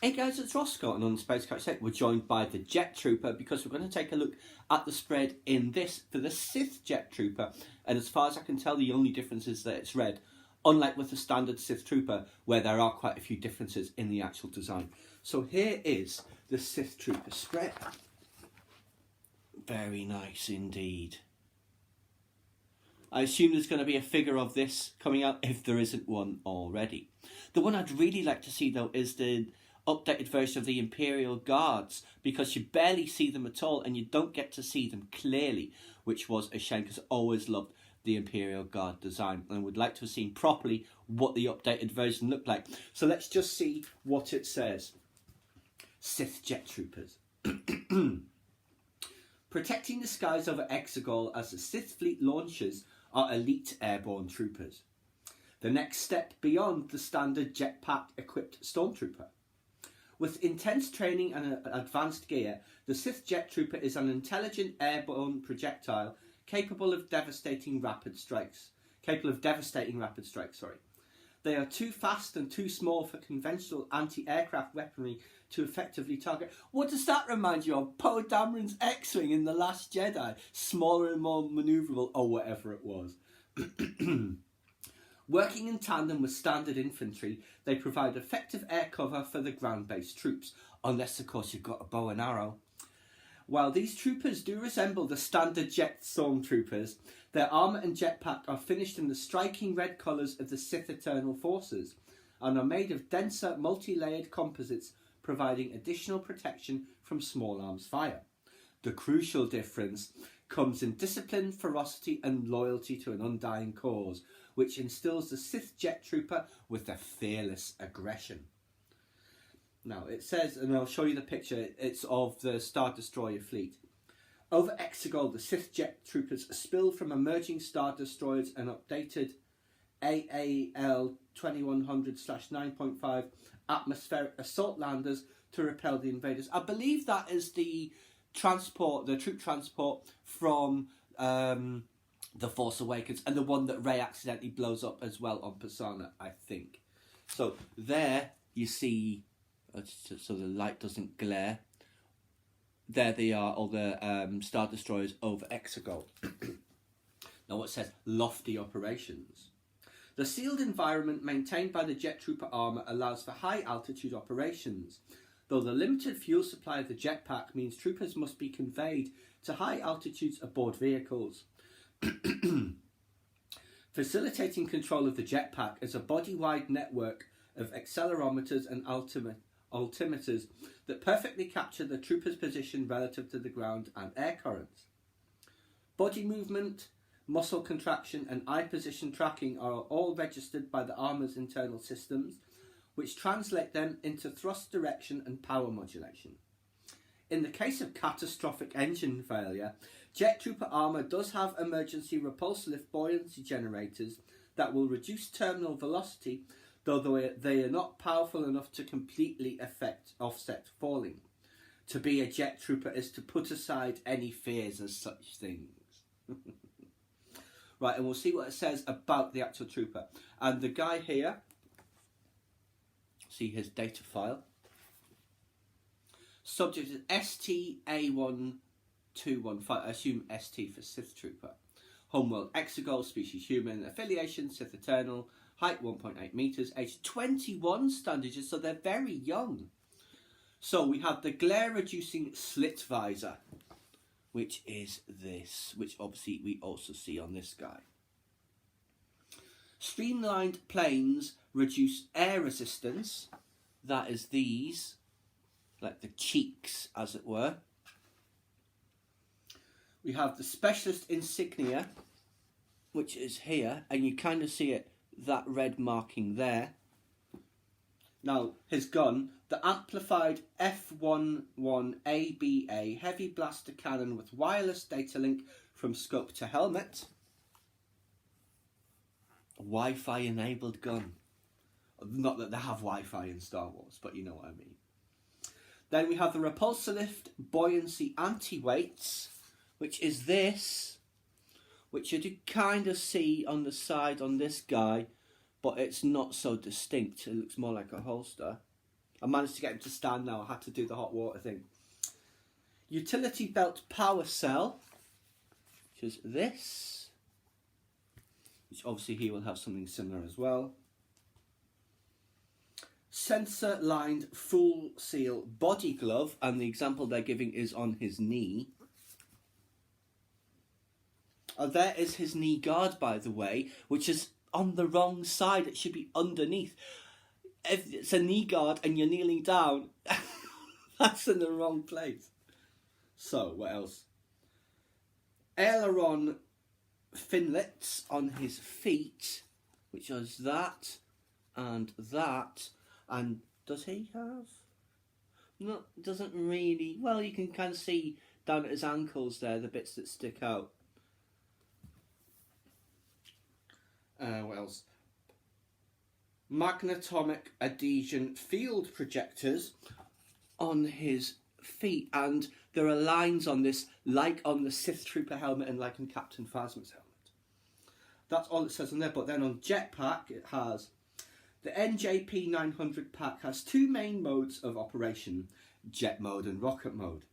Hey guys, it's Roscoe, and on the Space Coach set we're joined by the Jet Trooper because we're going to take a look at the spread in this for the Sith Jet Trooper. And as far as I can tell, the only difference is that it's red, unlike with the standard Sith Trooper where there are quite a few differences in the actual design. So here is the Sith Trooper spread. Very nice indeed. I assume there's going to be a figure of this coming out if there isn't one already. The one I'd really like to see though is the updated version of the Imperial Guards, because you barely see them at all and you don't get to see them clearly, which was a shame because I always loved the Imperial Guard design and would like to have seen properly what the updated version looked like. So let's just see what it says. Sith Jet Troopers. Protecting the skies over Exegol as the Sith fleet launches are elite airborne troopers. The next step beyond the standard jetpack-equipped stormtrooper. With intense training and advanced gear, the Sith Jet Trooper is an intelligent airborne projectile capable of devastating rapid strikes. They are too fast and too small for conventional anti-aircraft weaponry to effectively target. What does that remind you of? Poe Dameron's X-Wing in The Last Jedi. Smaller and more manoeuvrable, or whatever it was. Working in tandem with standard infantry, they provide effective air cover for the ground-based troops, unless of course you've got a bow and arrow. While these troopers do resemble the standard jet stormtroopers, their armour and jetpack are finished in the striking red colours of the Sith Eternal Forces, and are made of denser, multi-layered composites providing additional protection from small arms fire. The crucial difference comes in discipline, ferocity and loyalty to an undying cause, which instills the Sith Jet Trooper with a fearless aggression. Now it says, and I'll show you the picture, it's of the Star Destroyer fleet. Over Exegol, the Sith Jet Troopers spill from emerging Star Destroyers and updated AAL 2100/9.5 atmospheric assault landers to repel the invaders. I believe that is the troop transport from The Force Awakens, and the one that Rey accidentally blows up as well on Persona, I think. So there you see, so the light doesn't glare. There they are, all the Star Destroyers over Exegol. Now what says lofty operations. The sealed environment maintained by the Jet Trooper armour allows for high altitude operations, though the limited fuel supply of the jetpack means troopers must be conveyed to high altitudes aboard vehicles. Facilitating control of the jetpack is a body-wide network of accelerometers and altimeters that perfectly capture the trooper's position relative to the ground and air currents. Body movement, muscle contraction and eye position tracking are all registered by the armour's internal systems, which translate them into thrust direction and power modulation. In the case of catastrophic engine failure, Jet Trooper armour does have emergency repulse lift buoyancy generators that will reduce terminal velocity, though they are not powerful enough to completely offset falling. To be a Jet Trooper is to put aside any fears as such things. Right, and we'll see what it says about the actual trooper. And the guy here, see his data file. Subject is STA1215, I assume ST for Sith Trooper. Homeworld Exegol, species human, affiliation Sith Eternal, height 1.8 metres, age 21 standards, so they're very young. So we have the glare reducing slit visor, which is this, which obviously we also see on this guy. Streamlined planes reduce air resistance, that is these, like the cheeks as it were. We have the specialist insignia, which is here, and you kind of see it, that red marking there. Now his gun, the amplified F11ABA heavy blaster cannon with wireless data link from scope to helmet. A Wi-Fi enabled gun. Not that they have Wi-Fi in Star Wars, but you know what I mean. Then we have the repulsor lift buoyancy anti-weights, which is this, which you do kind of see on the side on this guy, but it's not so distinct. It looks more like a holster. I managed to get him to stand now. I had to do the hot water thing. Utility belt power cell, which is this. Which obviously he will have something similar as well. Sensor lined full seal body glove, and the example they're giving is on his knee. There is his knee guard, by the way, which is on the wrong side. It should be underneath. If it's a knee guard and you're kneeling down, that's in the wrong place. So, what else? Aileron finlets on his feet, which is that and that. And does he have? No, doesn't really. Well, you can kind of see down at his ankles there, the bits that stick out. What else? Magnetomic adhesion field projectors on his feet, and there are lines on this, like on the Sith Trooper helmet and like on Captain Phasma's helmet. That's all it says on there. But then on Jetpack, it has the NJP 900 pack has two main modes of operation: jet mode and rocket mode.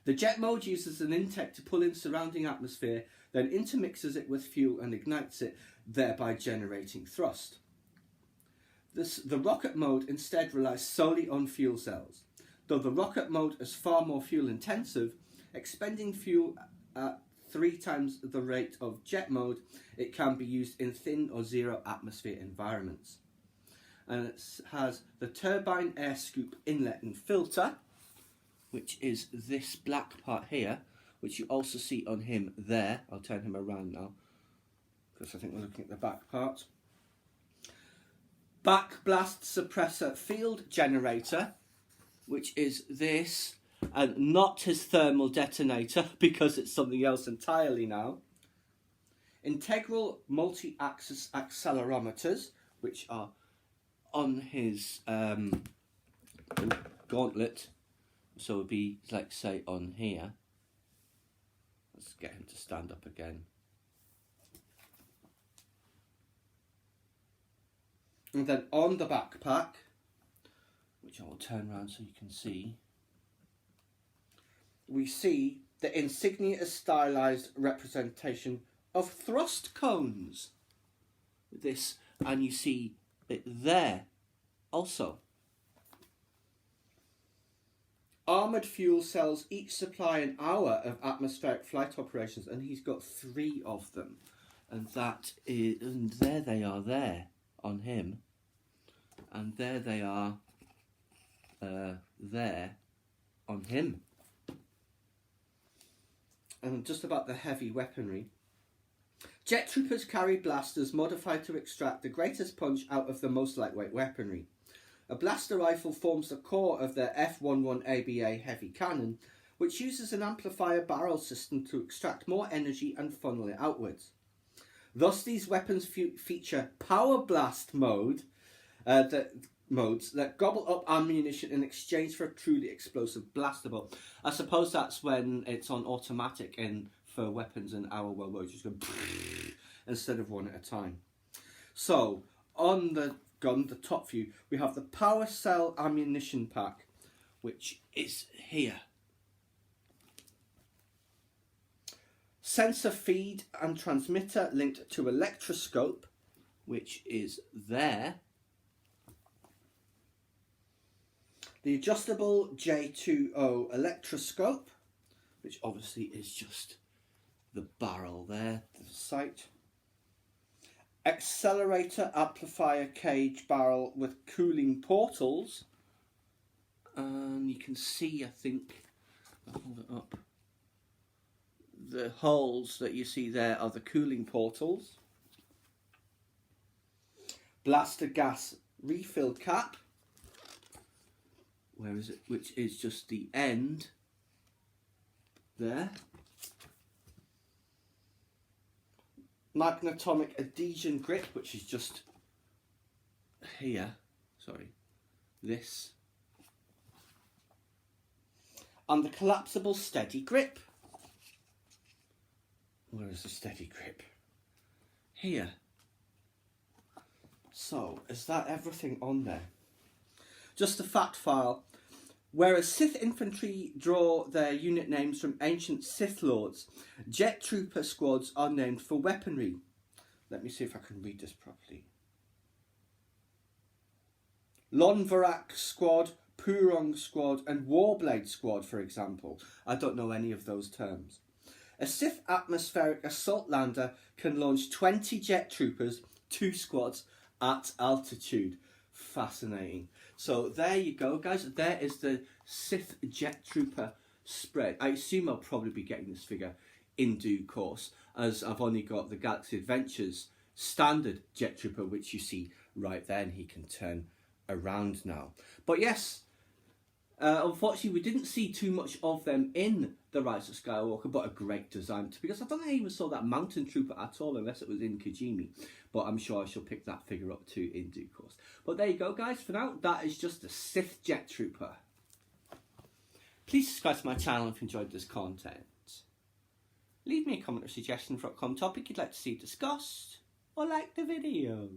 The jet mode uses an intake to pull in surrounding atmosphere, then intermixes it with fuel and ignites it, thereby generating thrust. The rocket mode instead relies solely on fuel cells. Though the rocket mode is far more fuel intensive, expending fuel at 3 times the rate of jet mode, it can be used in thin or zero atmosphere environments. And it has the turbine air scoop inlet and filter, which is this black part here, which you also see on him there. I'll turn him around now, because I think we're looking at the back part. Back blast suppressor field generator, which is this, and not his thermal detonator, because it's something else entirely now. Integral multi-axis accelerometers, which are on his gauntlet, so it would be, like, say, on here. Let's get him to stand up again. And then on the backpack, which I will turn around so you can see, we see the insignia stylized representation of thrust cones. This, and you see it there also. Armoured fuel cells each supply an hour of atmospheric flight operations, and he's got 3 of them. And that is, and there they are there on him. And there they are there on him. And just about the heavy weaponry. Jet troopers carry blasters modified to extract the greatest punch out of the most lightweight weaponry. A blaster rifle forms the core of their F-11ABA heavy cannon, which uses an amplifier barrel system to extract more energy and funnel it outwards. Thus, these weapons feature power blast modes that gobble up ammunition in exchange for a truly explosive blaster bolt. I suppose that's when it's on automatic and for weapons in our world where you just go instead of one at a time. So, on the gun, the top view, we have the power cell ammunition pack, which is here. Sensor feed and transmitter linked to electroscope, which is there. The adjustable J20 electroscope, which obviously is just the barrel there, the sight. Accelerator amplifier cage barrel with cooling portals. And you can see, I think, I'll hold it up. The holes that you see there are the cooling portals. Blaster gas refill cap. Where is it? Which is just the end there. Magnetomic adhesion grip, which is just here. Sorry, this. And the collapsible steady grip. Where is the steady grip? Here. So, is that everything on there? Just a fact file. Whereas Sith infantry draw their unit names from ancient Sith lords, Jet Trooper squads are named for weaponry. Let me see if I can read this properly. Lonvarak squad, Purong squad and Warblade squad, for example. I don't know any of those terms. A Sith atmospheric assault lander can launch 20 jet troopers, 2 squads, at altitude. Fascinating. So there you go, guys. There is the Sith Jet Trooper spread. I assume I'll probably be getting this figure in due course, as I've only got the Galaxy Adventures standard Jet Trooper, which you see right there, and he can turn around now. But yes, unfortunately we didn't see too much of them in The Rise of Skywalker, but a great design, because I don't think I even saw that Mountain Trooper at all, unless it was in Kijimi. But I'm sure I shall pick that figure up too in due course. But there you go, guys. For now, that is just the Sith Jet Trooper. Please subscribe to my channel if you enjoyed this content. Leave me a comment or suggestion for a upcoming topic you'd like to see discussed, or like the video.